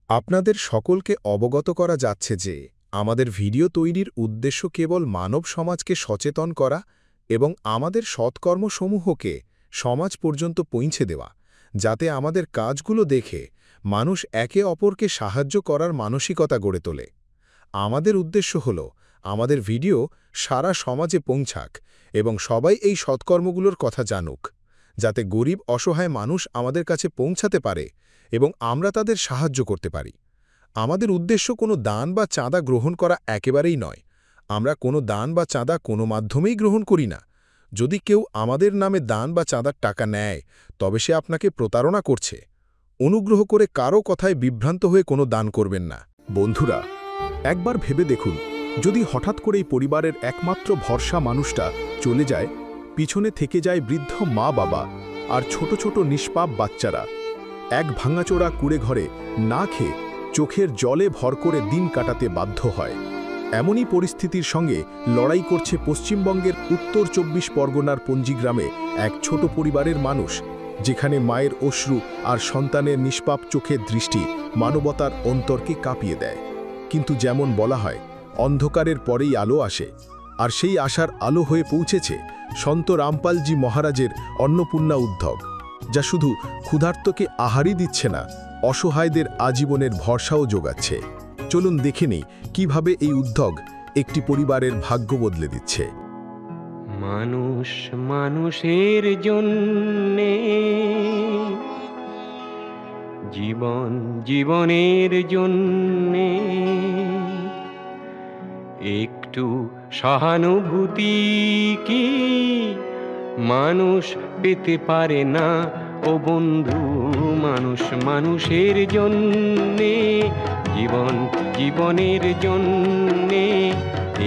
আপনাদের সকলকে অবগত করা যাচ্ছে যে আমাদের ভিডিও তৈরির উদ্দেশ্য কেবল মানব সমাজকে সচেতন করা এবং আমাদের সৎকর্মসমূহকে সমাজ পর্যন্ত পৌঁছে দেওয়া, যাতে আমাদের কাজগুলো দেখে মানুষ একে অপরকে সাহায্য করার মানসিকতা গড়ে তোলে। আমাদের উদ্দেশ্য হল আমাদের ভিডিও সারা সমাজে পৌঁছাক এবং সবাই এই সৎকর্মগুলোর কথা জানুক, যাতে গরিব অসহায় মানুষ আমাদের কাছে পৌঁছাতে পারে এবং আমরা তাদের সাহায্য করতে পারি। আমাদের উদ্দেশ্য কোনো দান বা চাঁদা গ্রহণ করা একেবারেই নয়। আমরা কোনো দান বা চাঁদা কোনো মাধ্যমেই গ্রহণ করি না। যদি কেউ আমাদের নামে দান বা চাঁদার টাকা নেয়, তবে সে আপনাকে প্রতারণা করছে। অনুগ্রহ করে কারও কথায় বিভ্রান্ত হয়ে কোনো দান করবেন না। বন্ধুরা, একবার ভেবে দেখুন, যদি হঠাৎ করে এই পরিবারের একমাত্র ভরসা মানুষটা চলে যায়, পিছনে থেকে যায় বৃদ্ধ মা বাবা আর ছোট ছোট নিষ্পাপ বাচ্চারা, এক ভাঙাচোরা কুড়ে ঘরে না খেয়ে চোখের জলে ভর করে দিন কাটাতে বাধ্য হয়। এমনই পরিস্থিতির সঙ্গে লড়াই করছে পশ্চিমবঙ্গের উত্তর ২৪ পরগনার পঞ্জিগ্রামে এক ছোট পরিবারের মানুষ, যেখানে মায়ের অশ্রু আর সন্তানের নিষ্পাপ চোখের দৃষ্টি মানবতার অন্তরকে কাঁপিয়ে দেয়। কিন্তু যেমন বলা হয়, অন্ধকারের পরেই আলো আসে, আর সেই আশার আলো হয়ে পৌঁছেছে সন্ত রামপালজি মহারাজের অন্নপূর্ণা উদ্যোগ, যা শুধু ক্ষুধার্তকে আহারই দিচ্ছে না, অসহায়দের আজীবনের ভরসাও যোগাচ্ছে। চলুন দেখে নিই কিভাবে এই উদ্যোগ একটি পরিবারের ভাগ্য বদলে দিচ্ছে। মানুষ মানুষের জন্যে, জীবন জীবনের জন্যে, একটু সহানুভূতি কি মানুষ পেতে পারে না? ও বন্ধু, মানুষ মানুষের জন্যে, জীবন জীবনের জন্যে,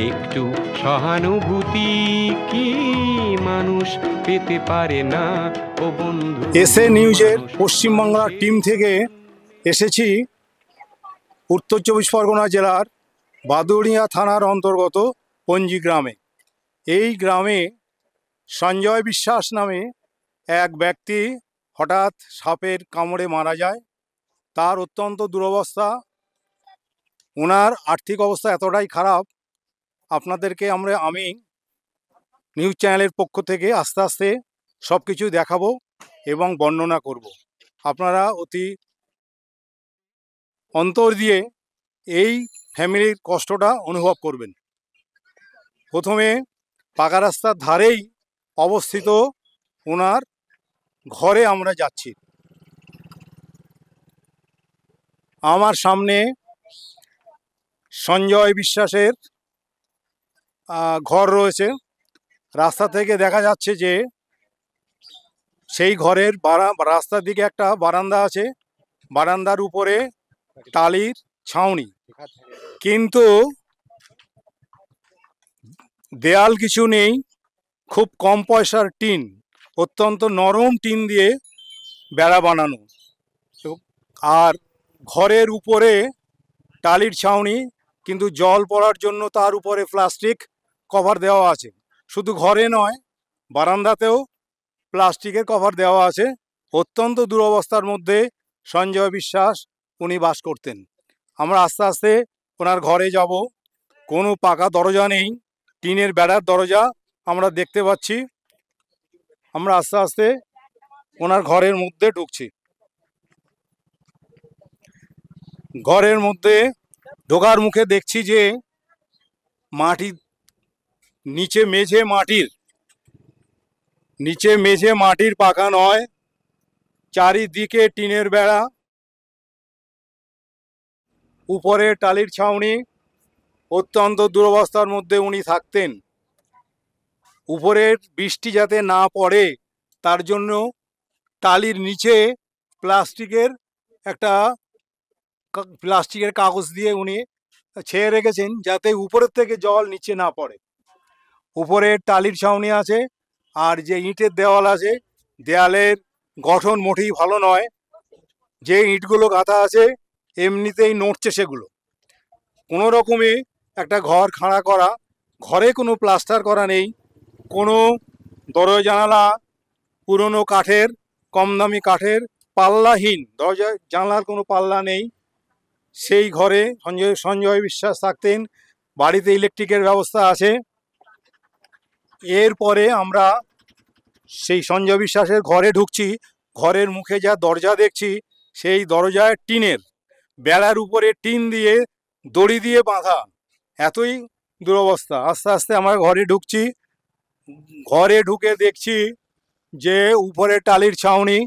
একটু সহানুভূতি কি মানুষ পেতে পারে না? ও বন্ধু। এসএ নিউজের পশ্চিমবাংলার টিম থেকে এসেছি উত্তর ২৪ পরগনা জেলার বাদুড়িয়া থানার অন্তর্গত পঞ্জিগ্রামে। এই গ্রামে সঞ্জয় বিশ্বাস নামে এক ব্যক্তি হঠাৎ সাপের কামড়ে মারা যায়। তার অত্যন্ত দুরবস্থা, ওনার আর্থিক অবস্থা এতটাই খারাপ, আপনাদেরকে আমি নিউজ চ্যানেলের পক্ষ থেকে আস্তে আস্তে সব কিছু দেখাবো এবং বর্ণনা করব। আপনারা অতি অন্তর দিয়ে এই ফ্যামিলির কষ্টটা অনুভব করবেন। প্রথমে পাকা রাস্তার ধারেই অবস্থিত ওনার ঘরে আমরা যাচ্ছি। আমার সামনে সঞ্জয় বিশ্বাসের ঘর রয়েছে। রাস্তা থেকে দেখা যাচ্ছে যে সেই ঘরের রাস্তার দিকে একটা বারান্দা আছে, বারান্দার উপরে টালির ছাউনি, কিন্তু দেয়াল কিছু নেই, খুব কম পয়সার টিন, অত্যন্ত নরম টিন দিয়ে বেড়া বানানো, আর ঘরের উপরে টালির ছাউনি, কিন্তু জল পড়ার জন্য তার উপরে প্লাস্টিক কভার দেওয়া আছে। শুধু ঘরে নয়, বারান্দাতেও প্লাস্টিকের কভার দেওয়া আছে। অত্যন্ত দুরবস্থার মধ্যে সঞ্জয় বিশ্বাস উনি বাস করতেন। আমরা আস্তে আস্তে ওনার ঘরে যাব। কোনো পাকা দরজা নেই, টিনের বেড়ার দরজা আমরা দেখতে পাচ্ছি। আমরা আস্তে আস্তে ওনার ঘরের মধ্যে ঢুকছি। ঘরের মধ্যে ঢোকার মুখে দেখছি যে মাটি, নিচে মেঝে মাটির পাকা নয়, চারিদিকে টিনের বেড়া, উপরে টালির ছাউনি। অত্যন্ত দুরবস্থার মধ্যে উনি থাকতেন। উপরের বৃষ্টি যাতে না পড়ে তার জন্য টালির নিচে প্লাস্টিকের কাগজ দিয়ে উনি ছেয়ে রেখেছেন, যাতে উপরের থেকে জল নিচে না পড়ে। উপরে টালির ছাউনি আছে, আর যে ইটের দেওয়াল আছে, দেয়ালের গঠন মোটেই ভালো নয়। যে ইটগুলো গাঁথা আছে এমনিতেই নড়ছে সেগুলো। কোনো রকমে একটা ঘর খাড়া করা, ঘরে কোনো প্লাস্টার করা নেই, কোনো দরজা জানালা পুরনো কাঠের, কম দামি কাঠের, পাল্লাহীন দরজা জানলার কোনো পাল্লা নেই। সেই ঘরে সঞ্জয় বিশ্বাস থাকতেন। বাড়িতে ইলেকট্রিকের ব্যবস্থা আছে। এরপরে আমরা সেই সঞ্জয় বিশ্বাসের ঘরে ঢুকছি। ঘরের মুখে যা দরজা দেখছি, সেই দরজায় টিনের, বেড়ার উপরে টিন দিয়ে দড়ি দিয়ে বাঁধা, এতই দুরবস্থা। আস্তে আস্তে আমরা ঘরে ঢুকছি। ঘরে ঢুকে দেখছি যে উপরে টালির ছাউনি,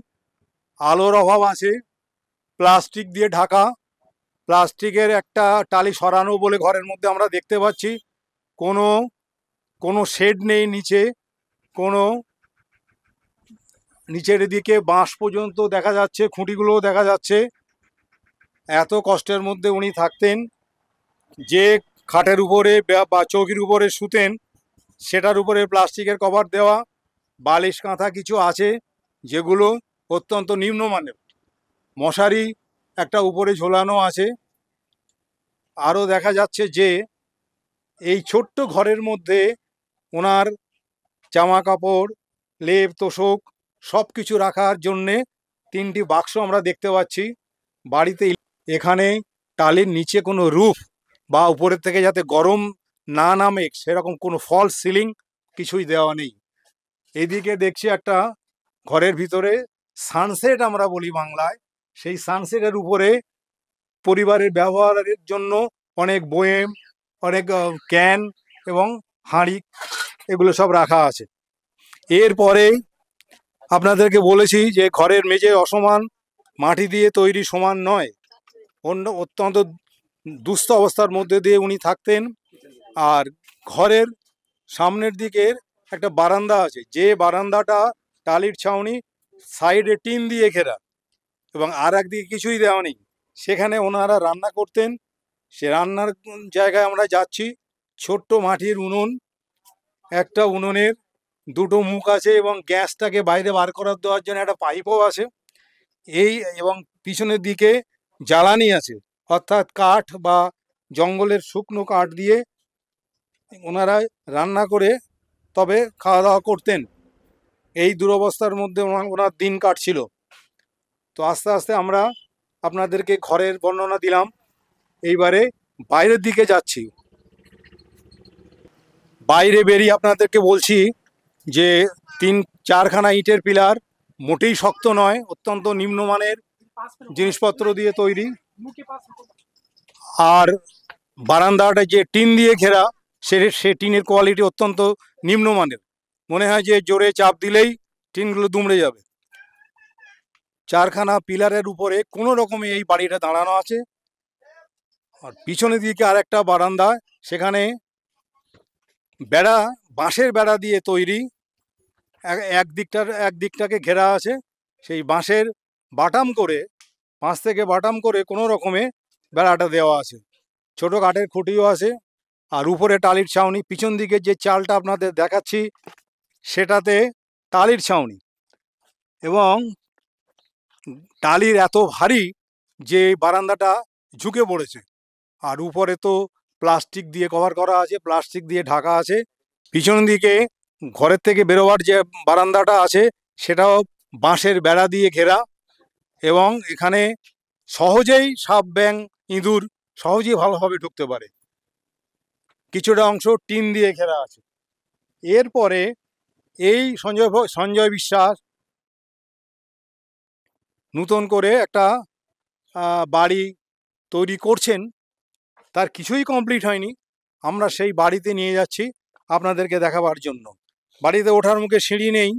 আলোর অভাব আছে, প্লাস্টিক দিয়ে ঢাকা। প্লাস্টিকের একটা টালি সরানো বলে ঘরের মধ্যে আমরা দেখতে পাচ্ছি। কোনো কোনো শেড নেই নিচে, কোনো নিচের দিকে বাঁশ পর্যন্ত দেখা যাচ্ছে, খুঁটিগুলোও দেখা যাচ্ছে। এত কষ্টের মধ্যে উনি থাকতেন। যে খাটের উপরে বা চৌকির উপরে শুতেন, সেটার উপরে প্লাস্টিকের কভার দেওয়া, বালিশ কাঁথা কিছু আছে যেগুলো অত্যন্ত নিম্নমানের, মশারি একটা উপরে ঝোলানো আছে। আরও দেখা যাচ্ছে যে এই ছোট্ট ঘরের মধ্যে ওনার জামা কাপড়, লেপ তোশক সব কিছু রাখার জন্যে 3টি বাক্স আমরা দেখতে পাচ্ছি বাড়িতে। এখানে টালির নিচে কোনো রুফ বা উপরের থেকে যাতে গরম না নামে সেরকম কোনো ফলস সিলিং কিছুই দেওয়া নেই। এদিকে দেখছি একটা ঘরের ভিতরে সানসেট আমরা বলি বাংলায়, সেই সানসেটের উপরে পরিবারের ব্যবহারের জন্য অনেক বয়েম, অনেক ক্যান এবং হাঁড়ি এগুলো সব রাখা আছে। এরপরে আপনাদেরকে বলেছি যে ঘরের মেঝে অসমান, মাটি দিয়ে তৈরি, সমান নয়। অত্যন্ত দুস্থ অবস্থার মধ্যে দিয়ে উনি থাকতেন। আর ঘরের সামনের দিকের একটা বারান্দা আছে, যে বারান্দাটা টালির ছাউনি, সাইডে টিন দিয়ে ঘেরা এবং আর একদিকে কিছুই দেওয়া নেই। সেখানে ওনারা রান্না করতেন। সে রান্নার জায়গায় আমরা যাচ্ছি। ছোট্ট মাটির উনুন, একটা উনুনের 2টো মুখ আছে এবং গ্যাসটাকে বাইরে বার করার দেওয়ার জন্য একটা পাইপও আছে। এই এবং পিছনের দিকে জ্বালানি আছে, অর্থাৎ কাঠ বা জঙ্গলের শুকনো কাঠ দিয়ে ওনারা রান্না করে তবে খাওয়া দাওয়া করতেন। এই দুরবস্থার মধ্যে ওনার দিন কাটছিল। তো আস্তে আস্তে আমরা আপনাদেরকে ঘরের বর্ণনা দিলাম। এইবারে বাইরের দিকে যাচ্ছি। বাইরে বেরিয়ে আপনাদেরকে বলছি যে 3-4খানা ইটের পিলার, মোটেই শক্ত নয়, অত্যন্ত নিম্নমানের জিনিসপত্র দিয়ে তৈরি। আর বারান্দাটা যে টিন দিয়ে ঘেরা, সে টিনের কোয়ালিটি অত্যন্ত নিম্নমানের। মনে হয় যে জোরে চাপ দিলেই টিনগুলো দুমড়ে যাবে। 4খানা পিলারের উপরে কোনো রকমে এই বাড়িটা দাঁড়ানো আছে। আর পিছনের দিকে আর একটা বারান্দা, সেখানে বেড়া, বাঁশের বেড়া দিয়ে তৈরি, এক দিকটাকে ঘেরা আছে। সেই বাঁশের বাটাম করে, বাঁশ থেকে বাটাম করে কোনো রকমে বেড়াটা দেওয়া আছে। ছোট কাঠের খুঁটিও আছে। আর উপরে টালির ছাউনি। পিছন দিকে যে চালটা আপনাদের দেখাচ্ছি সেটাতে টালির ছাউনি, এবং টালির এত ভারী যে বারান্দাটা ঝুঁকে পড়েছে। আর উপরে তো প্লাস্টিক দিয়ে কভার করা আছে, প্লাস্টিক দিয়ে ঢাকা আছে। পিছন দিকে ঘরের থেকে বেরোবার যে বারান্দাটা আছে সেটাও বাঁশের বেড়া দিয়ে ঘেরা, এবং এখানে সহজেই সাপ, ব্যাঙ, ইঁদুর সহজেই ভালোভাবে ঢুকতে পারে। কিছুটা অংশ টিন দিয়ে ঘেরা আছে। এরপরে এই সঞ্জয় বিশ্বাস নতুন করে একটা বাড়ি তৈরি করছেন। তার কিছুই কমপ্লিট হয়নি। আমরা সেই বাড়িতে নিয়ে যাচ্ছি আপনাদেরকে দেখাবার জন্য। বাড়িতে ওঠার মুখে সিঁড়ি নেই,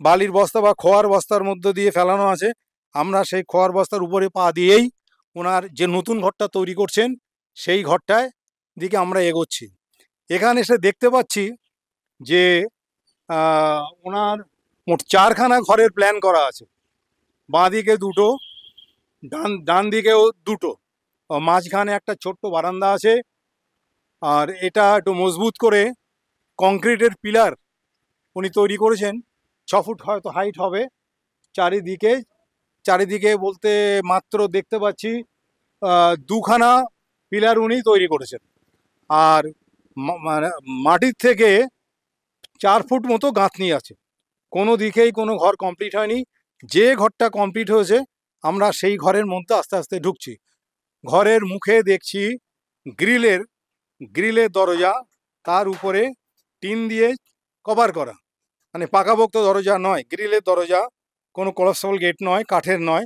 বালির বস্তা বা খোয়ার বস্তার মধ্য দিয়ে ফেলানো আছে। আমরা সেই খোয়ার বস্তার উপরে পা দিয়েই ওনার যে নতুন ঘরটা তৈরি করছেন সেই ঘরটায় দিকে আমরা এগোচ্ছি। এখানে এসে দেখতে পাচ্ছি যে ওনার মোট 4খানা ঘরের প্ল্যান করা আছে। বাঁ দিকে 2টো, ডান দিকেও 2টো, মাঝখানে একটা ছোট্ট বারান্দা আছে। আর এটা একটু মজবুত করে কংক্রিটের পিলার উনি তৈরি করেছেন। 6 ফুট হয়তো হাইট হবে। চারিদিকে বলতে মাত্র দেখতে পাচ্ছি 2খানা পিলার উনি তৈরি করেছেন। আর মাটির থেকে 4 ফুট মতো গাঁথনি আছে। কোনো দিকেই কোনো ঘর কমপ্লিট হয়নি। যে ঘরটা কমপ্লিট হয়েছে আমরা সেই ঘরের মধ্যে আস্তে আস্তে ঢুকছি। ঘরের মুখে দেখছি গ্রিলের গ্রিলের দরজা, তার উপরে টিন দিয়ে কভার করা, মানে পাকাপোক্ত দরজা নয়, গ্রিলের দরজা, কোনো কলাপসেবল গেট নয়, কাঠের নয়,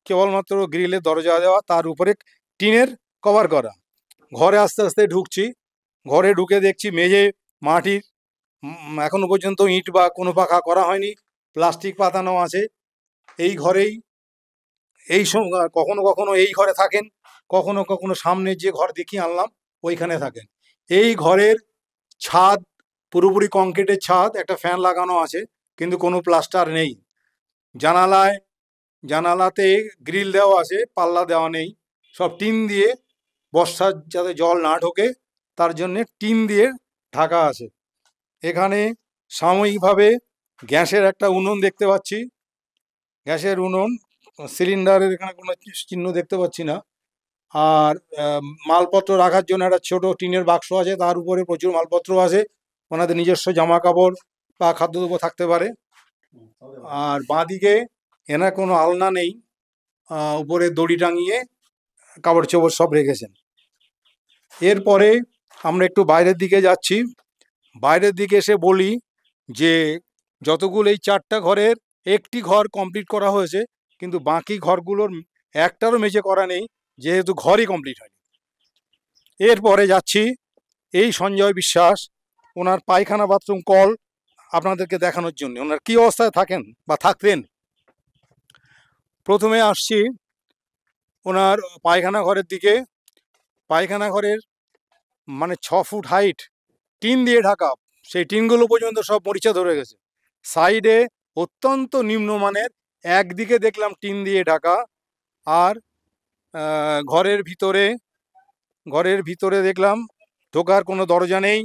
কেবলমাত্র গ্রিলের দরজা দেওয়া, তার উপরে টিনের কভার করা। ঘরে আস্তে আস্তে ঢুকছি, ঘরে ঢুকে দেখছি মেঝে মাটির, এখনো পর্যন্ত ইট বা কোনো পাকা করা হয়নি, প্লাস্টিক পাতানো আছে। এই ঘরেই কখনো কখনো এই ঘরে থাকেন, কখনো কখনো সামনে যে ঘর দেখিয়ে আনলাম ওইখানে থাকেন। এই ঘরের ছাদ পুরোপুরি কংক্রিটের ছাদ, একটা ফ্যান লাগানো আছে কিন্তু কোনো প্লাস্টার নেই। জানালাতে গ্রিল দেওয়া আছে, পাল্লা দেওয়া নেই, সব টিন দিয়ে, বর্ষার যাতে জল না ঢোকে তার জন্যে টিন দিয়ে ঢাকা আছে। এখানে সাময়িকভাবে গ্যাসের একটা উনুন দেখতে পাচ্ছি, গ্যাসের উনুন, সিলিন্ডারের এখানে কোনো চিহ্ন দেখতে পাচ্ছি না। আর মালপত্র রাখার জন্য একটা ছোট টিনের বাক্স আছে, তার উপরে প্রচুর মালপত্র আছে, ওনাদের নিজস্ব জামা কাপড় বা খাদ্যদ্রব্য থাকতে পারে। আর বাঁদিকে এনার কোনো আলনা নেই, উপরে দড়ি টাঙিয়ে কাপড় চোপড় সব রেখেছেন। এরপরে আমরা একটু বাইরের দিকে যাচ্ছি। বাইরের দিকে এসে বলি যে যতগুলো এই 4টা ঘরের একটি ঘর কমপ্লিট করা হয়েছে, কিন্তু বাকি ঘরগুলোর একটারও মেঝে করা নেই, যেহেতু ঘরই কমপ্লিট হয়নি। এরপরে যাচ্ছি এই সঞ্জয় বিশ্বাস, ওনার পায়খানা বাথরুম কল আপনাদেরকে দেখানোর জন্য, ওনার কী অবস্থায় থাকেন বা থাকতেন। প্রথমে আসছি ওনার পায়খানা ঘরের দিকে। পায়খানা ঘরের মানে 6 ফুট হাইট, টিন দিয়ে ঢাকা, সেই টিনগুলো পর্যন্ত সব মরিচা ধরে গেছে। সাইডে অত্যন্ত নিম্নমানের, একদিকে দেখলাম টিন দিয়ে ঢাকা, আর ঘরের ভিতরে দেখলাম ঢোকার কোনো দরজা নেই,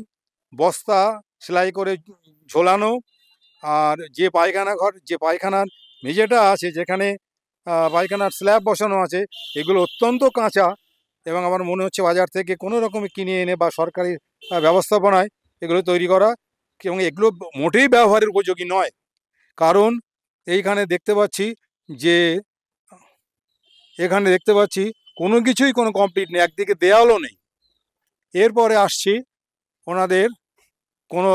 বস্তা সেলাই করে ঝোলানো। আর যে পায়খানার মেঝেটা আছে, যেখানে পায়খানার স্ল্যাব বসানো আছে, এগুলো অত্যন্ত কাঁচা, এবং আমার মনে হচ্ছে বাজার থেকে কোনো রকমে কিনে এনে বা সরকারি ব্যবস্থাপনায় এগুলো তৈরি করা, এবং এগুলো মোটেই ব্যবহারের উপযোগী নয়। কারণ এখানে দেখতে পাচ্ছি কোনো কিছুই কোনো কমপ্লিট নেই, একদিকে দেয়ালও নেই। এরপরে আসছি ওনাদের কোনো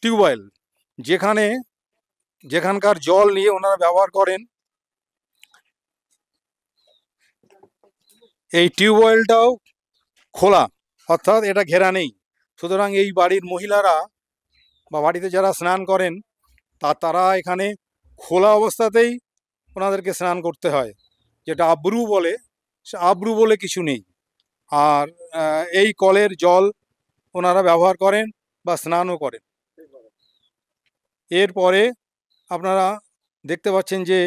টিউবওয়েল, যেখানকার জল নিয়ে ওনারা ব্যবহার করেন, এই টিউবওয়েলটাও খোলা, অর্থাৎ এটা ঘেরা নেই। সুতরাং এই বাড়ির মহিলারা বা বাড়িতে যারা স্নান করেন তারা এখানে খোলা অবস্থাতেই ওনাদেরকে স্নান করতে হয়, যেটা আব্রু বলে, সে আব্রু বলে কিছু নেই। আর এই কলের জল ওনারা ব্যবহার করেন বা স্নানও করেন। এরপরে আপনারা দেখতে পাচ্ছেন যে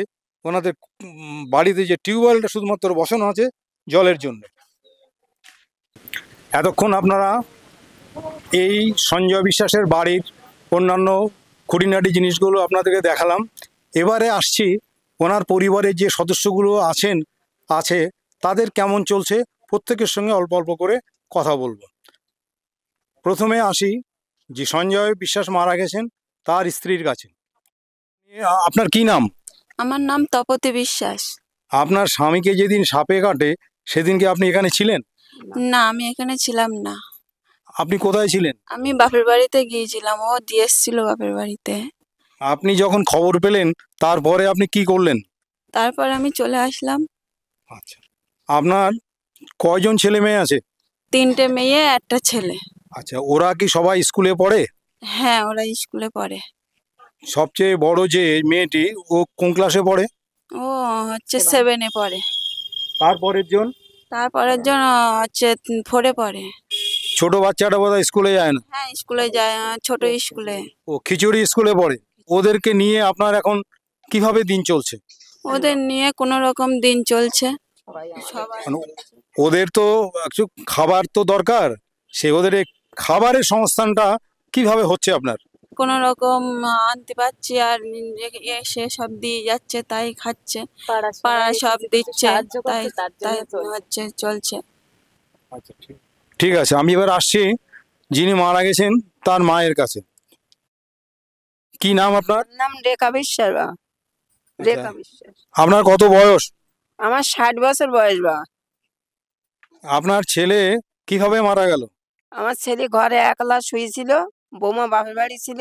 ওনাদের বাড়িতে যে টিউবওয়েলটা শুধুমাত্র বসানো আছে জলের জন্য। এতক্ষণ আপনারা এই সঞ্জয় বিশ্বাসের বাড়ির অন্যান্য খুঁটিনাটি জিনিসগুলো আপনাদেরকে দেখালাম। এবারে আসছি ওনার পরিবারের যে সদস্যগুলো আছে তাদের কেমন চলছে, প্রত্যেকের সঙ্গে অল্প অল্প করে কথা বলবো। প্রথমে আসি যে সঞ্জয় বিশ্বাস মারা গেছেন তার স্ত্রীর কাছে। আপনার কি নাম? আমার নাম তপতী বিশ্বাস। আপনার স্বামীকে যেদিন সাপে কাটে সেদিনকে আপনি এখানে ছিলেন? না, আমি এখানে ছিলাম না। আপনি কোথায় ছিলেন? আমি বাপের বাড়িতে গিয়েছিলাম, ও দিয়ে এসেছিল বাপের বাড়িতে। আপনি যখন খবর পেলেন তারপরে আপনি কি করলেন? তারপর আমি চলে আসলাম। আচ্ছা, আপনার কয়জন ছেলে মেয়ে আছে? 3টে মেয়ে, একটা ছেলে। আচ্ছা, ওরা কি সবাই স্কুলে পড়ে? হ্যাঁ, ওরা স্কুলে পড়ে। সবচেয়ে বড় যে মেয়েটি, ও কোন ক্লাসে পড়ে? ও হচ্ছে 7-এ পড়ে। তারপরের জন? তারপরের জন হচ্ছে 4-এ পড়ে। ছোট বাচ্চাটা বোধহয় স্কুলে যায় না? হ্যাঁ, স্কুলে যায়, ছোট স্কুলে। ও খিচুড়ি স্কুলে পড়ে। ওদেরকে নিয়ে আপনার এখন কিভাবে দিন চলছে? ওদের নিয়ে কোনো রকম দিন চলছে। সবাই মানে ওদের তো একটু খাবার তো দরকার, ওদের এই খাবারের সংস্থানটা কিভাবে হচ্ছে আপনার? কোনো রকম আনতে পারছি, আর এসে সব দিয়ে যাচ্ছে, তাই খাচ্ছে। পাড়া সব দিচ্ছে, তাই তাই হচ্ছে, চলছে। আচ্ছা, ঠিক আছে। আমি এবার আসছি যিনি মারা গেছেন তার মায়ের কাছে। কি নাম আপনার? নাম রেখা বিশ্বাস বা। রেখা বিশ্বাস। আপনার কত বয়স? আমার 60 বছর বয়স বা। আপনার ছেলে কিভাবে মারা গেল? আমার ছেলে ঘরে একলা শুয়েছিল, বৌমা বাপের বাড়ি ছিল,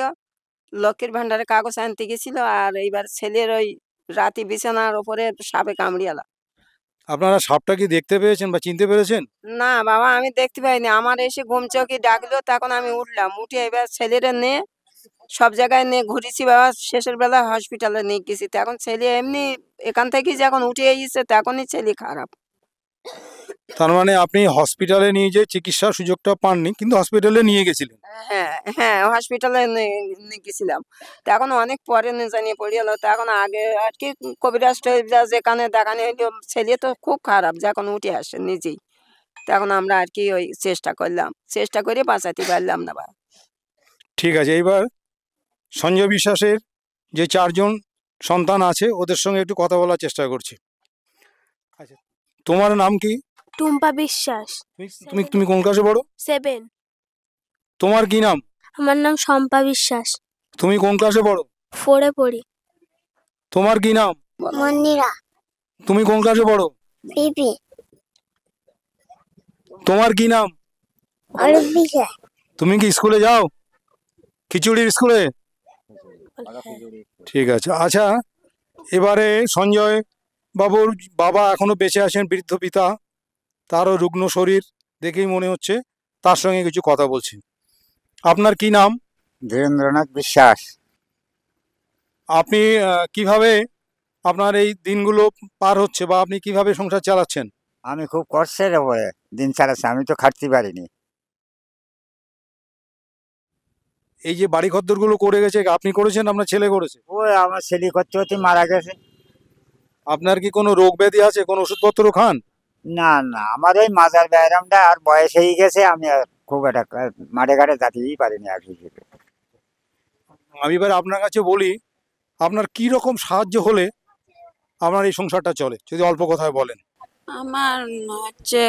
লক্ষ্মীর ভান্ডারে কাগজ আনতে গেছিল, আর এইবার ছেলের ওই রাতে বিছানার ওপরে সাপে কামড়িয়ালা। আপনারা সাপটা কি দেখতে পেয়েছেন বা চিনতে পেরেছেন? না বাবা, আমি দেখতে পাইনি। আমার এসে ঘুম চৌকি ডাকলো, তখন আমি উঠলাম, উঠে এবার ছেলেরা নিয়ে সব জায়গায় নিয়ে ঘুরেছি বাবা। শেষের বেলা হসপিটালে নিয়ে গেছি। তখন ছেলে এমনি এখান থেকে যখন উঠে এসেছে তখনই ছেলে খারাপ। তার মানে আপনি হসপিটালে নিয়ে যে চিকিৎসার সুযোগটা পাননি, কিন্তু হসপিটালে নিয়ে গেছিলেন। হ্যাঁ হ্যাঁ, হসপিটালে নিয়ে গেছিলাম। তখন অনেক পরে নিয়ে জানিয়ে পড়ে গেলো। তখন আগে আর কি কবিরাজ টবিরাজ যেখানে দেখানো হইলো, ছেলে তো খুব খারাপ যখন উঠে আসে নিজেই। তখন আমরা আর কি ওই চেষ্টা করলাম, চেষ্টা করে বাঁচাতে পারলাম না বাবা। ঠিক আছে, এইবার সঞ্জয় বিশ্বাসের যে 4 জন সন্তান আছে ওদের সঙ্গে একটু কথা বলার চেষ্টা করছি। আচ্ছা, তোমার নাম কি? টুম্পা বিশ্বাস। তুমি তুমি কোন ক্লাসে পড়ো? 7। তোমার কি নাম? আমার নাম শম্পা বিশ্বাস। তুমি কোন ক্লাসে পড়ো? 4 এ পড়ি। তোমার কি নাম? মন্দিরা। তুমি কোন ক্লাসে পড়ো? পিপি। তোমার কি নাম? অরূপ বিশ্বাস। তুমি কি স্কুলে যাও? খিচুড়ির স্কুলে? ঠিক আছে। আচ্ছা, এবারে সঞ্জয় বাবুর বাবা এখনো বেঁচে আছেন, বৃদ্ধ পিতা, তারও রুগ্ন শরীর দেখেই মনে হচ্ছে। তার সঙ্গে কিছু কথা বলছি। আপনার কি নাম? ধীরেন্দ্রনাথ বিশ্বাস। আপনি কিভাবে আপনার এই দিনগুলো পার হচ্ছে, বা আপনি কিভাবে সংসার চালাচ্ছেন? আমি খুব কষ্টের উপরে দিন চালাচ্ছি, আমি তো খাটতে পারিনি। এই যে বাড়ি ঘরদোরগুলো করে গেছে, আপনি করেছেন, আপনার ছেলে করেছে? ওই আমার ছেলে করতে করতে মারা গেছে। আপনার কি কোনো রোগ ব্যাধি আছে? কোনো ওষুধপত্র খান? না না, আমার ওই মাজার ব্যায়ামটা আর বয়স হয়ে গেছে, আমি আর খুব একটা মাঠে ঘাটে যেতেই পারিনি আর কিছু। আমি এবার আপনার কাছে বলি, আপনার কি রকম সাহায্য হলে আপনার এই সংসারটা চলে, যদি অল্প কথায় বলেন। আমার হচ্ছে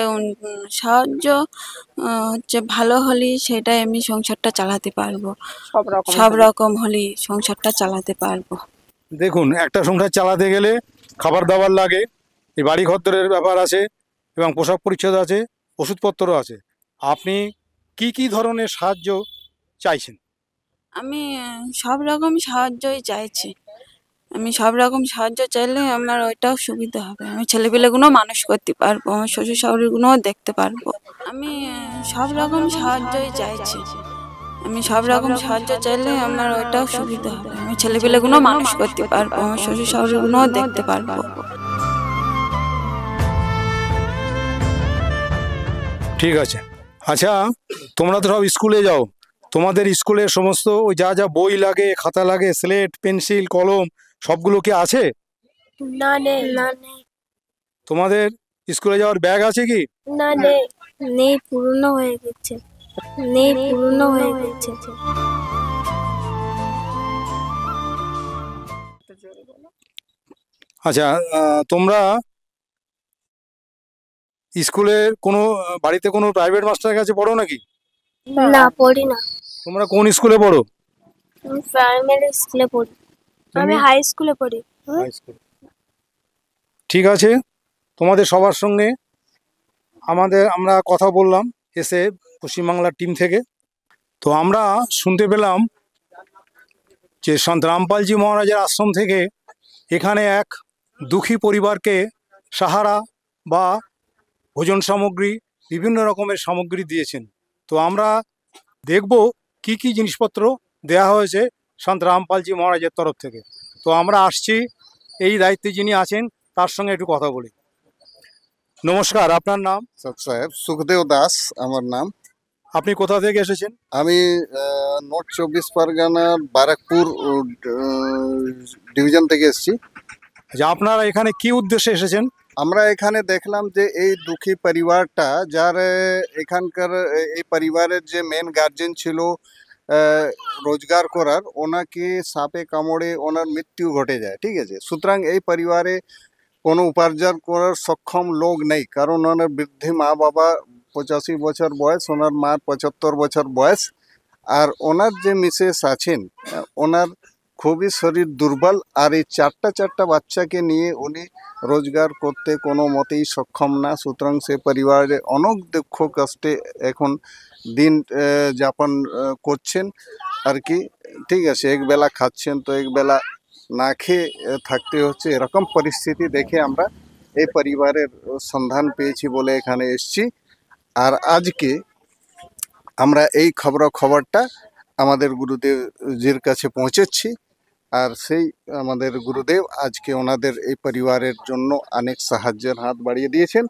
সাহায্য হচ্ছে ভালো হলেই সেটাই আমি সংসারটা চালাতে পারবো। সব রকম হলেই সংসারটা চালাতে পারবো। দেখুন, একটা সংসার চালাতে গেলে খাবার দাবার লাগে, এই বাড়ি ঘরদরের ব্যাপার আছে, এবং পোশাক পরিচ্ছদ আছে, ওষুধপত্র আছে। আপনি কি কি ধরনের সাহায্য চাইছেন? আমি সব রকম সাহায্যই চাইছি। আমি সব রকম সাহায্য চাইলে আমার ওইটাও সুবিধা হবে। আমি ছেলেপিলেগুলো মানুষ করতে পারবো, আমার শ্বশুর শাশুড়িগুলোও দেখতে পারবো। আমি সব রকম সাহায্যই চাইছি। আমি সব রকম সাহায্য চাইলে আমার ওইটাও সুবিধা হবে। আমি ছেলেপিলেগুলো মানুষ করতে পারবো, আমার শ্বশুর শাশুড়িগুলোও দেখতে পারবো। ঠিক আছে। আচ্ছা, তোমরা তো সব স্কুলে যাও, তোমাদের স্কুলে সমস্ত ওই যা যা বই লাগে, খাতা লাগে, স্লেট, পেন্সিল, কলম, সবগুলো কি আছে? না নেই। না নেই। তোমাদের স্কুলে যাওয়ার ব্যাগ আছে কি? না নেই। নেই, পুরনো হয়ে গেছে। নেই, পুরনো হয়ে গেছে। আচ্ছা, তোমরা স্কুলের কোনো বাড়িতে কোনো প্রাইভেট মাস্টারের কাছে পড়ো নাকি? না, পড়ি না। তোমরা কোন স্কুলে পড়ো? আমি প্রাইমারি স্কুলে পড়ি। আমি হাই স্কুলে পড়ি। ঠিক আছে, তোমাদের সবার সঙ্গে আমরা কথা বললাম এসে পশ্চিমবাংলার টিম থেকে। তো আমরা শুনতে পেলাম যে সন্ত রামপালজি মহারাজের আশ্রম থেকে এখানে এক দুঃখী পরিবারকে সাহারা বা ভোজন সামগ্রী, বিভিন্ন রকমের সামগ্রী দিয়েছেন। তো আমরা দেখব কি কি জিনিসপত্র দেয়া হয়েছে সন্ত রামপালজি মহারাজের তরফ থেকে। তো আমরা আসছি, এই দায়িত্বে যিনি আছেন তার সঙ্গে একটু কথা বলি। নমস্কার, আপনার নাম? সাহেব সুখদেব দাস আমার নাম। আপনি কোথা থেকে এসেছেন? আমি নর্থ 24 পরগনার বারাকপুর ডিভিশন থেকে এসেছি। আচ্ছা, আপনারা এখানে কি উদ্দেশ্যে এসেছেন? আমরা এখানে দেখলাম যে এই দুঃখী পরিবারটা, যার এখানকার এই পরিবারের যে মেন গার্জেন ছিল রোজগার করার, ওনাকে সাপে কামড়ে ওনার মৃত্যু ঘটে যায়। ঠিক আছে, সুতরাং এই পরিবারে কোনো উপার্জন করার সক্ষম লোক নেই, কারণ ওনার বৃদ্ধি মা বাবা 85 বছর বয়স, ওনার মার 75 বছর বয়স, আর ওনার যে মিসেস আছেন ওনার খুবই শরীর দুর্বল, আর এই চারটা বাচ্চাকে নিয়ে উনি রোজগার করতে কোনো মতেই সক্ষম না। সুতরাং সে পরিবারে অনেক দুঃখ কষ্টে এখন দিন যাপন করছেন আর কি। ঠিক আছে, একবেলা খাচ্ছেন তো একবেলা না খেয়ে থাকতে হচ্ছে। এরকম পরিস্থিতি দেখে আমরা এই পরিবারের সন্ধান পেয়েছি বলে এখানে এসেছি। আর আজকে আমরা এই খবরটা আমাদের গুরুদেবজির কাছে পৌঁছেছি। আর সেই আমাদের গুরুদেব আজকে ওনাদের এই পরিবারের জন্য অনেক সাহায্যের হাত বাড়িয়ে দিয়েছেন,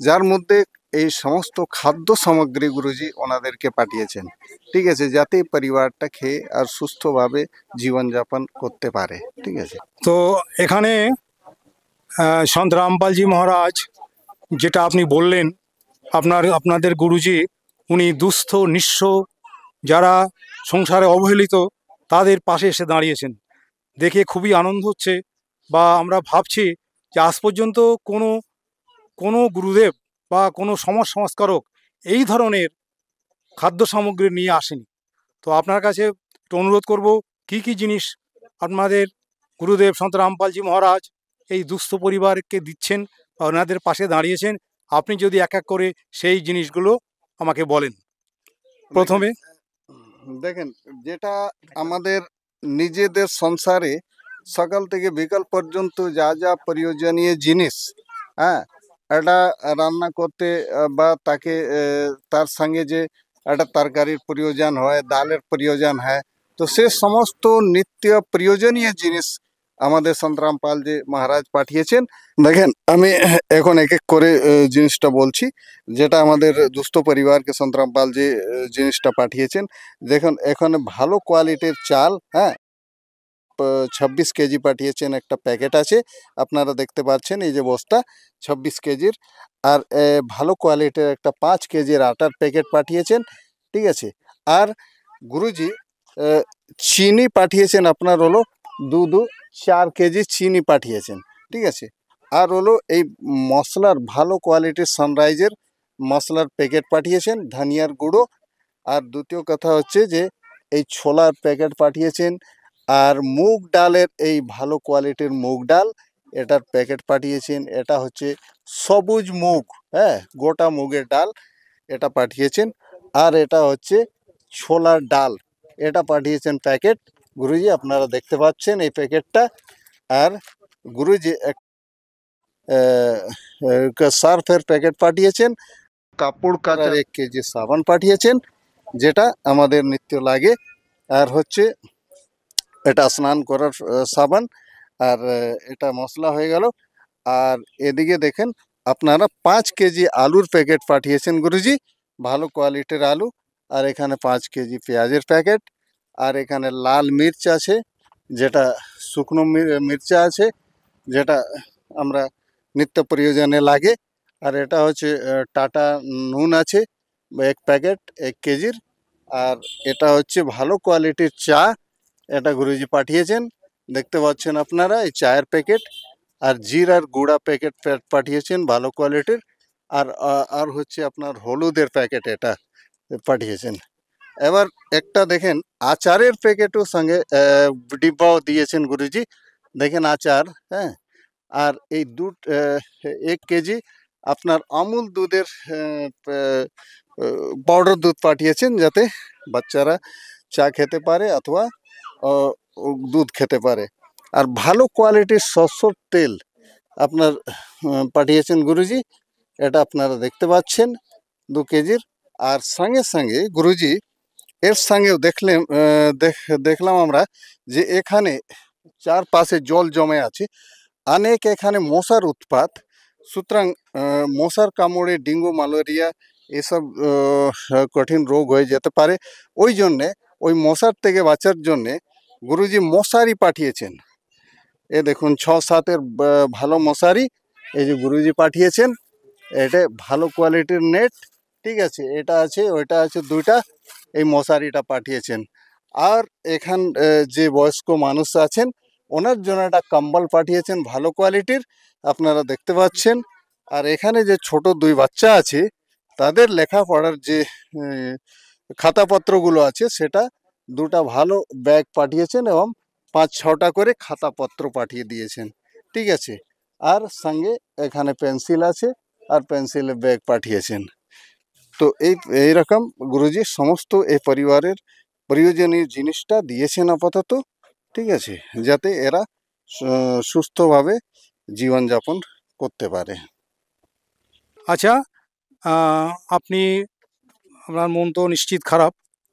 যার মধ্যে এই সমস্ত খাদ্য সামগ্রী গুরুজি ওনাদেরকে পাঠিয়েছেন। ঠিক আছে, যাতে এই পরিবারটা খেয়ে আর সুস্থভাবে জীবনযাপন করতে পারে। ঠিক আছে, তো এখানে সন্ত রামপালজি মহারাজ, যেটা আপনি বললেন, আপনাদের গুরুজি উনি দুস্থ নিঃস্ব যারা সংসারে অবহেলিত তাদের পাশে এসে দাঁড়িয়েছেন, দেখে খুবই আনন্দ হচ্ছে। বা আমরা ভাবছি যে আজ পর্যন্ত কোনো গুরুদেব বা কোনো সমাজ সংস্কারক এই ধরনের খাদ্য সামগ্রী নিয়ে আসেনি। তো আপনার কাছে একটু অনুরোধ করব, কি কি জিনিস আপনাদের গুরুদেব সন্ত রামপালজি মহারাজ এই দুস্থ পরিবারকে দিচ্ছেন বা ওনাদের পাশে দাঁড়িয়েছেন, আপনি যদি এক এক করে সেই জিনিসগুলো আমাকে বলেন। প্রথমে দেখেন, যেটা আমাদের নিজেদের সংসারে সকাল থেকে বিকাল পর্যন্ত যা যা প্রয়োজনীয় জিনিস, হ্যাঁ, এটা রান্না করতে বা তাকে তার সঙ্গে যে একটা তরকারির প্রয়োজন হয়, ডালের প্রয়োজন হয়, তো সে সমস্ত নিত্য প্রয়োজনীয় জিনিস আমাদের সন্তরাম পাল যে মহারাজ পাঠিয়েছেন। দেখেন, আমি এখন এক এক করে জিনিসটা বলছি, যেটা আমাদের দুস্থ পরিবারকে সন্তরাম পাল যে জিনিসটা পাঠিয়েছেন। দেখুন, এখানে ভালো কোয়ালিটির চাল, হ্যাঁ, 26 কেজি পাঠিয়েছেন। একটা প্যাকেট আছে, আপনারা দেখতে পাচ্ছেন, এই যে বস্তা 26 কেজির। আর ভালো কোয়ালিটির একটা 5 কেজির আটার প্যাকেট পাঠিয়েছেন। ঠিক আছে, আর গুরুজি চিনি পাঠিয়েছেন আপনার হলো 4 কেজি চিনি পাঠিয়েছেন। ঠিক আছে, আর হলো এই মশলার ভালো কোয়ালিটির সানরাইজের মশলার প্যাকেট পাঠিয়েছেন, ধনিয়ার গুঁড়ো। আর দ্বিতীয় কথা হচ্ছে যে এই ছোলার প্যাকেট পাঠিয়েছেন। আর মুগ ডালের এই ভালো কোয়ালিটির মুগ ডাল, এটার প্যাকেট পাঠিয়েছেন। এটা হচ্ছে সবুজ মুগ, হ্যাঁ, গোটা মুগের ডাল, এটা পাঠিয়েছেন। আর এটা হচ্ছে ছোলার ডাল, এটা পাঠিয়েছেন প্যাকেট। গুরুজি আপনারা দেখতে পাচ্ছেন এই প্যাকেটটা। আর গুরুজি সার্ফের প্যাকেট পাঠিয়েছেন। কাপড় কাচার 1 কেজি সাবান পাঠিয়েছেন, যেটা আমাদের নিত্য লাগে। আর হচ্ছে এটা স্নান করার সাবান। আর এটা মশলা হয়ে গেল। আর এদিকে দেখেন, আপনারা 5 কেজি আলুর প্যাকেট পাঠিয়েছেন গুরুজি, ভালো কোয়ালিটির আলু। আর এখানে 5 কেজি পেঁয়াজের প্যাকেট। আর এখানে লাল মির্চ আছে, যেটা শুকনো মির্চা আছে, যেটা আমরা নিত্য প্রয়োজনে লাগে। আর এটা হচ্ছে টাটা নুন আছে 1 প্যাকেট 1 কেজির। আর এটা হচ্ছে ভালো কোয়ালিটির চা, এটা গুরুজি পাঠিয়েছেন। দেখতে পাচ্ছেন আপনারা এই চায়ের প্যাকেট। আর জিরার গুঁড়া প্যাকেট পাঠিয়েছেন ভালো কোয়ালিটির। আর হচ্ছে আপনার হলুদের প্যাকেট এটা পাঠিয়েছেন। এবার একটা দেখেন, আচারের প্যাকেটও সঙ্গে ডিব্বাও দিয়েছেন গুরুজি। দেখেন আচার, হ্যাঁ। আর এই 1 কেজি আপনার আমুল দুধের পাউডার দুধ পাঠিয়েছেন, যাতে বাচ্চারা চা খেতে পারে অথবা দুধ খেতে পারে। আর ভালো কোয়ালিটির সরষের তেল আপনার পাঠিয়েছেন গুরুজি, এটা আপনারা দেখতে পাচ্ছেন 2 কেজির। আর সঙ্গে সঙ্গে গুরুজি এর সঙ্গেও দেখলাম আমরা যে এখানে চারপাশে জল জমে আছে, অনেক এখানে মশার উৎপাত। সুতরাং মশার কামড়ে ডেঙ্গু ম্যালেরিয়া এসব কঠিন রোগ হয়ে যেতে পারে। ওই জন্যে ওই মশার থেকে বাঁচার জন্যে গুরুজি মশারি পাঠিয়েছেন। এ দেখুন 6-7-এর ভালো মশারি এই যে গুরুজি পাঠিয়েছেন। এটা ভালো কোয়ালিটির নেট। ঠিক আছে, এটা আছে, ওইটা আছে, 2টা এই মশারিটা পাঠিয়েছেন। আর এখান যে বয়স্ক মানুষ আছেন, ওনার জন্য একটা কম্বল পাঠিয়েছেন ভালো কোয়ালিটির, আপনারা দেখতে পাচ্ছেন। আর এখানে যে ছোট 2 বাচ্চা আছে, তাদের লেখাপড়ার যে খাতাপত্রগুলো আছে, সেটা 2টা ভালো ব্যাগ পাঠিয়েছেন এবং 5-6টা করে খাতাপত্র পাঠিয়ে দিয়েছেন, ঠিক আছে। আর সঙ্গে এখানে পেন্সিল আছে, আর পেন্সিলের ব্যাগ পাঠিয়েছেন। তো এইরকম গুরুজি সমস্ত এই পরিবারের প্রয়োজনীয় জিনিসটা দিয়েছেন আপাতত, ঠিক আছে, যাতে এরা সুস্থভাবে জীবনযাপন করতে পারে। আচ্ছা, আপনি, আপনার মন তো নিশ্চিত খারাপ,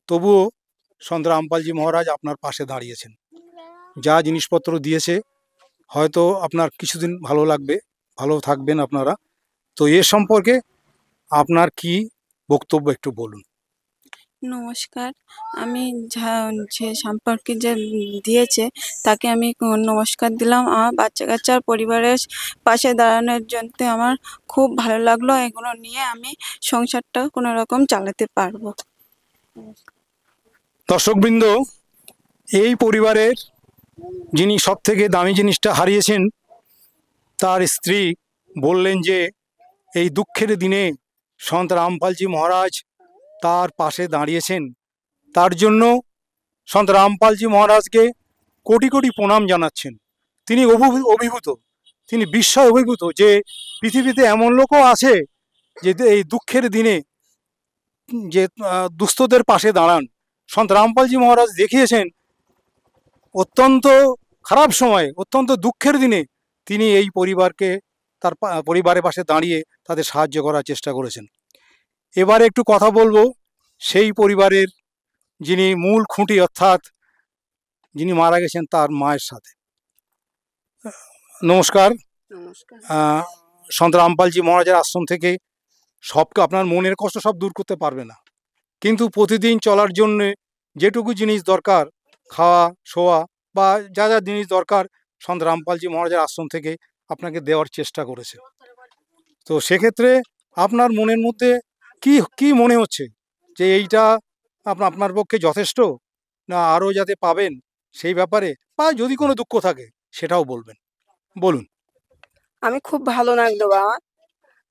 তবুও সন্ত রামপালজি মহারাজ আপনার পাশে দাঁড়িয়েছেন। যা জিনিসপত্র দিয়েছে হয়তো আপনার কিছুদিন ভালো লাগবে, ভালো থাকবেন আপনারা। তো এ সম্পর্কে আপনার কি বক্তব্য একটু বলুন। নমস্কার। আমি যে সম্পর্কে যে দিয়েছে তাকে আমি নমস্কার দিলাম। আমার বাচ্চা কাচ্চার পরিবারের পাশে দাঁড়ানোর জন্য আমার খুব ভালো লাগলো। এগুলো নিয়ে আমি সংসারটা কোনো রকম চালাতে পারবো। দর্শকবৃন্দ, এই পরিবারের যিনি সব থেকে দামি জিনিসটা হারিয়েছেন, তার স্ত্রী বললেন যে এই দুঃখের দিনে সন্ত রামপালজি মহারাজ তার পাশে দাঁড়িয়েছেন। তার জন্য সন্ত রামপালজি মহারাজকে কোটি কোটি প্রণাম জানাচ্ছেন। তিনি অভিভূত, তিনি বিস্ময় অভিভূত যে পৃথিবীতে এমন লোকও আছে যে এই দুঃখের দিনে যে দুস্থদের পাশে দাঁড়ান। সন্ত রামপালজি মহারাজ দেখিয়েছেন অত্যন্ত খারাপ সময়ে, অত্যন্ত দুঃখের দিনে তিনি এই পরিবারকে, তার পরিবারের পাশে দাঁড়িয়ে তাদের সাহায্য করার চেষ্টা করেছেন। এবারে একটু কথা বলবো সেই পরিবারের যিনি মূল খুঁটি, অর্থাৎ যিনি মারা গেছেন তার মায়ের সাথে। নমস্কার। নমস্কার। সন্ত রামপালজি মহারাজের আশ্রম থেকে সবকে আপনার মনের কষ্ট সব দূর করতে পারবে না, কিন্তু প্রতিদিন চলার জন্য যেটুকু জিনিস দরকার, খাওয়া শোয়া বা যা যা জিনিস দরকার, সন্ত রামপালজি মহারাজের আশ্রম থেকে আপনাকে দেওয়ার চেষ্টা করেছে। তো সেক্ষেত্রে আপনার মনের মধ্যে কি কি মনে হচ্ছে যে এইটা আপনার পক্ষে যথেষ্ট, না আরও যাতে পাবেন সেই ব্যাপারে, বা যদি কোনো দুঃখ থাকে সেটাও বলবেন, বলুন। আমি খুব ভালো লাগলো বাবা।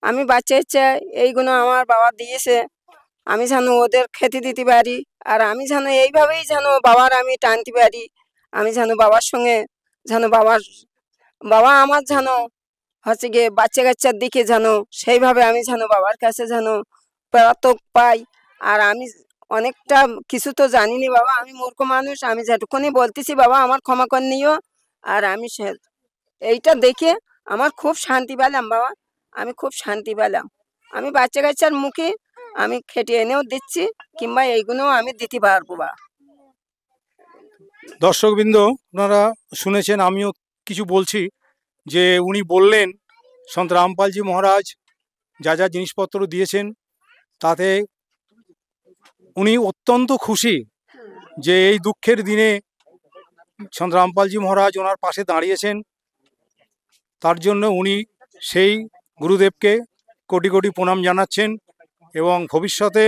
আমি বাচ্চা ইচ্ছা এইগুলো আমার বাবা দিয়েছে, আমি যেন ওদের খেতে দিতে পারি, আর আমি যেন এইভাবেই যেন বাবার আমি টানতে পারি। আমি যেন বাবার সঙ্গে যেন বাবা আমার যেন হচ্ছে গিয়ে বাচ্চা কাচ্চার দিকে যেন সেইভাবে আমি যেন বাবার কাছে যেন প্রাতক পাই। আর আমি অনেকটা কিছু তো জানিনি বাবা, আমি মূর্খ মানুষ, আমি যেটুকুনি বলতেছি বাবা আমার ক্ষমা করে নিও। আর আমি এইটা দেখে আমার খুব শান্তি পেলাম বাবা, আমি খুব শান্তি পেলাম। আমি বাচ্চা কাচ্চার মুখে আমি খেটে এনেও দিচ্ছি, কিংবা এইগুলোও আমি দিতে পারবো বা। দর্শকবৃন্দ, আপনারা শুনেছেন, আমিও কিছু বলছি যে উনি বললেন সন্ত রামপালজি মহারাজ যা যা জিনিসপত্র দিয়েছেন তাতে উনি অত্যন্ত খুশি যে এই দুঃখের দিনে সন্ত রামপালজি মহারাজ ওনার পাশে দাঁড়িয়েছেন। তার জন্য উনি সেই গুরুদেবকে কোটি কোটি প্রণাম জানাচ্ছেন, এবং ভবিষ্যতে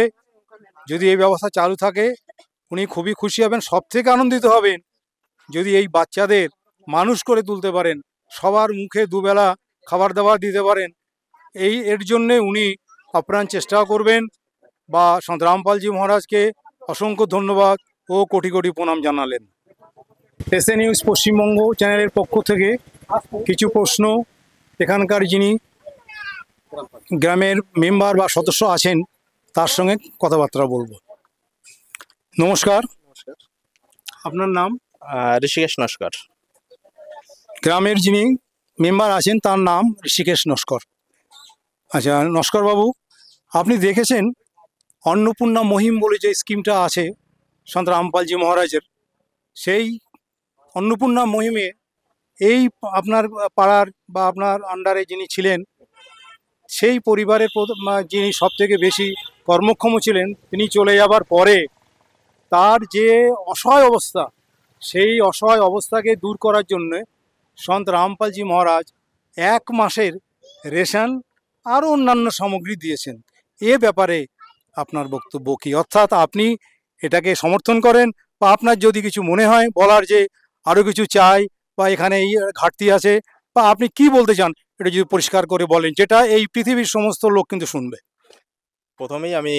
যদি এই ব্যবস্থা চালু থাকে উনি খুবই খুশি হবেন। সব থেকে আনন্দিত হবেন যদি এই বাচ্চাদের মানুষ করে তুলতে পারেন, সবার মুখে দুবেলা খাবার দাবার দিতে পারেন। এর জন্যে উনি আপ্রাণ চেষ্টা করবেন। বা সন্ত রামপালজি মহারাজকে অসংখ্য ধন্যবাদ ও কোটি কোটি প্রণাম জানালেন। এসএ নিউজ পশ্চিমবঙ্গ চ্যানেলের পক্ষ থেকে কিছু প্রশ্ন এখানকার যিনি গ্রামের মেম্বার বা সদস্য আছেন তার সঙ্গে কথাবার্তা বলবো। নমস্কার, আপনার নাম? ঋষিকেশ নস্কর। গ্রামের যিনি মেম্বার আছেন তার নাম ঋষিকেশ নস্কর। আচ্ছা নস্কর বাবু, আপনি দেখেছেন অন্নপূর্ণা মহিম বলে যে স্কিমটা আছে সন্ত রামপালজি মহারাজের, সেই অন্নপূর্ণা মহিমে এই আপনার পাড়ার বা আপনার আন্ডারে যিনি ছিলেন সেই পরিবারের যিনি সব থেকে বেশি কর্মক্ষম ছিলেন, তিনি চলে যাবার পরে তার যে অসহায় অবস্থা, সেই অসহায় অবস্থাকে দূর করার জন্য সন্ত রামপালজি মহারাজ 1 মাসের রেশন আরও অন্যান্য সামগ্রী দিয়েছেন। এ ব্যাপারে আপনার বক্তব্য কী? অর্থাৎ আপনি এটাকে সমর্থন করেন, বা আপনার যদি কিছু মনে হয় বলার যে আরও কিছু চাই বা এখানে এই ঘাটতি আছে, বা আপনি কি বলতে চান এটা যদি পরিষ্কার করে বলেন, যেটা এই পৃথিবীর সমস্ত লোক কিন্তু শুনবে। প্রথমেই আমি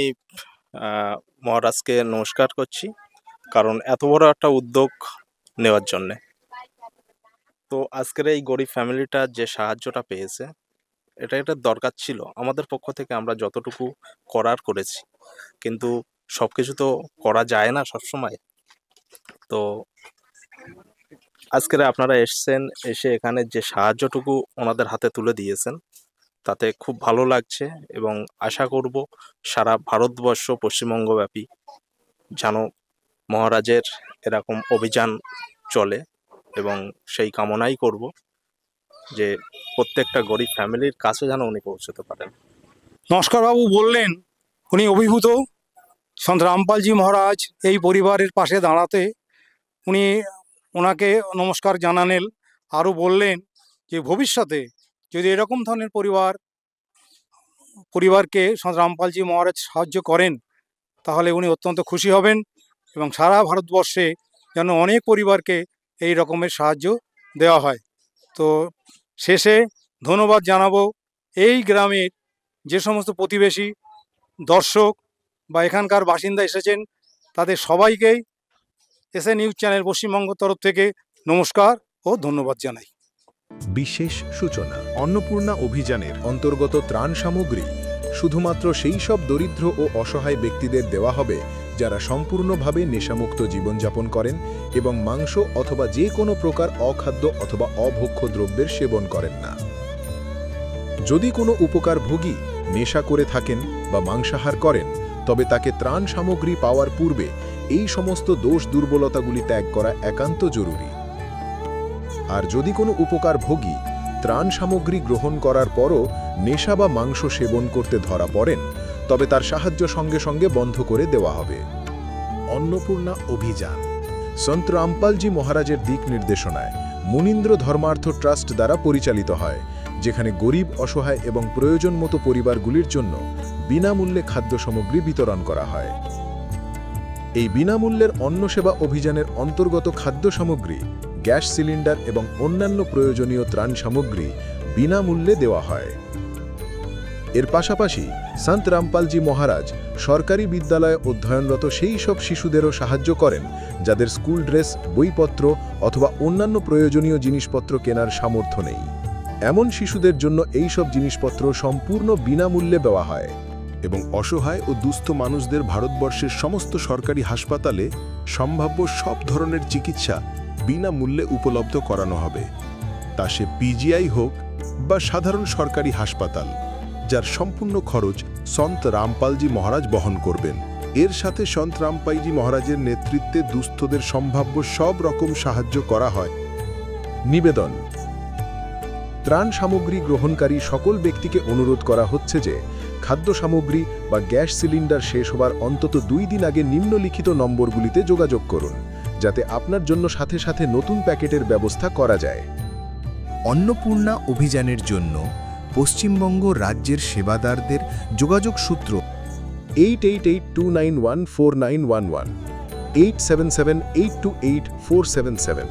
মহারাজকে নমস্কার করছি, কারণ এত বড় একটা উদ্যোগ নেওয়ার জন্যে। তো আজকের এই গরিব ফ্যামিলিটা যে সাহায্যটা পেয়েছে, এটা একটা দরকার ছিল। আমাদের পক্ষ থেকে আমরা যতটুকু করার করেছি, কিন্তু সবকিছু তো করা যায় না সবসময়। তো আজকের আপনারা এসছেন, এসে এখানে যে সাহায্যটুকু ওনাদের হাতে তুলে দিয়েছেন, তাতে খুব ভালো লাগছে এবং আশা করব সারা ভারতবর্ষ, পশ্চিমবঙ্গব্যাপী যেন মহারাজের এরকম অভিযান চলে, এবং সেই কামনাই করব যে প্রত্যেকটা গরিব ফ্যামিলির কাছে যেন উনি পৌঁছতে পারেন। নস্করবাবু বললেন উনি অভিভূত। সন্ত রামপালজি মহারাজ এই পরিবারের পাশে দাঁড়াতে উনি ওনাকে নমস্কার জানালেন। আরও বললেন যে ভবিষ্যতে যদি এরকম ধরনের পরিবারকে সন্ত রামপালজি মহারাজ সাহায্য করেন, তাহলে উনি অত্যন্ত খুশি হবেন এবং সারা ভারতবর্ষে যেন অনেক পরিবারকে এই রকমের সাহায্য দেওয়া হয়। তো শেষে ধন্যবাদ জানাবো এই গ্রামের যে সমস্ত প্রতিবেশী, দর্শক বা এখানকার বাসিন্দা এসেছেন, তাদের সবাইকেই এসএ নিউজ চ্যানেল পশ্চিমবঙ্গ তরফ থেকে নমস্কার ও ধন্যবাদ জানাই। বিশেষ সূচনা। অন্নপূর্ণা অভিযানের অন্তর্গত ত্রাণ সামগ্রী শুধুমাত্র সেই সব দরিদ্র ও অসহায় ব্যক্তিদের দেওয়া হবে যারা সম্পূর্ণভাবে নেশামুক্ত জীবনযাপন করেন এবং মাংস অথবা যে কোনো প্রকার অখাদ্য অথবা অভোগ্য দ্রব্যের সেবন করেন না। যদি কোনো উপকারভোগী নেশা করে থাকেন বা মাংসাহার করেন, তবে তাকে ত্রাণ সামগ্রী পাওয়ার পূর্বে এই সমস্ত দোষ দুর্বলতাগুলি ত্যাগ করা একান্ত জরুরি। আর যদি কোনো উপকারভোগী ত্রাণ সামগ্রী গ্রহণ করার পরও নেশা বা মাংস সেবন করতে ধরা পড়েন, তবে তার সাহায্য সঙ্গে সঙ্গে বন্ধ করে দেওয়া হবে। অন্নপূর্ণা অভিযান সন্ত রামপালজি মহারাজের দিক নির্দেশনায় মুনীন্দ্র ধর্মার্থ ট্রাস্ট দ্বারা পরিচালিত হয়, যেখানে গরিব, অসহায় এবং প্রয়োজন মতো পরিবারগুলির জন্য বিনামূল্যে খাদ্য সামগ্রী বিতরণ করা হয়। এই বিনামূল্যের অন্নসেবা অভিযানের অন্তর্গত খাদ্য সামগ্রী, গ্যাস সিলিন্ডার এবং অন্যান্য প্রয়োজনীয় ত্রাণ সামগ্রী বিনামূল্যে দেওয়া হয়। এর পাশাপাশি সন্ত রামপালজি মহারাজ সরকারি বিদ্যালয়ে অধ্যয়নরত সেই সব শিশুদেরও সাহায্য করেন যাদের স্কুল ড্রেস, বইপত্র অথবা অন্যান্য প্রয়োজনীয় জিনিসপত্র কেনার সামর্থ্য নেই। এমন শিশুদের জন্য এই সব জিনিসপত্র সম্পূর্ণ বিনামূল্যে দেওয়া হয় এবং অসহায় ও দুস্থ মানুষদের ভারতবর্ষের সমস্ত সরকারি হাসপাতালে সম্ভাব্য সব ধরনের চিকিৎসা বিনামূল্যে উপলব্ধ করানো হবে, তা সে পিজিআই হোক বা সাধারণ সরকারি হাসপাতাল, যার সম্পূর্ণ খরচ সন্ত রামপালজি মহারাজ বহন করবেন। এর সাথে সন্ত রামপালজি মহারাজের নেতৃত্বে দুস্থদের সম্ভাব্য সব রকম সাহায্য করা হয়। নিবেদন: ত্রাণ সামগ্রী গ্রহণকারী সকল ব্যক্তিকে অনুরোধ করা হচ্ছে যে খাদ্য সামগ্রী বা গ্যাস সিলিন্ডার শেষ হবার অন্তত 2 দিন আগে নিম্নলিখিত নম্বরগুলিতে যোগাযোগ করুন, যাতে আপনার জন্য সাথে সাথে নতুন প্যাকেটের ব্যবস্থা করা যায়। অন্নপূর্ণা অভিযানের জন্য পশ্চিমবঙ্গ রাজ্যের সেবাদারদের যোগাযোগ সূত্র 8882914911, 877828477।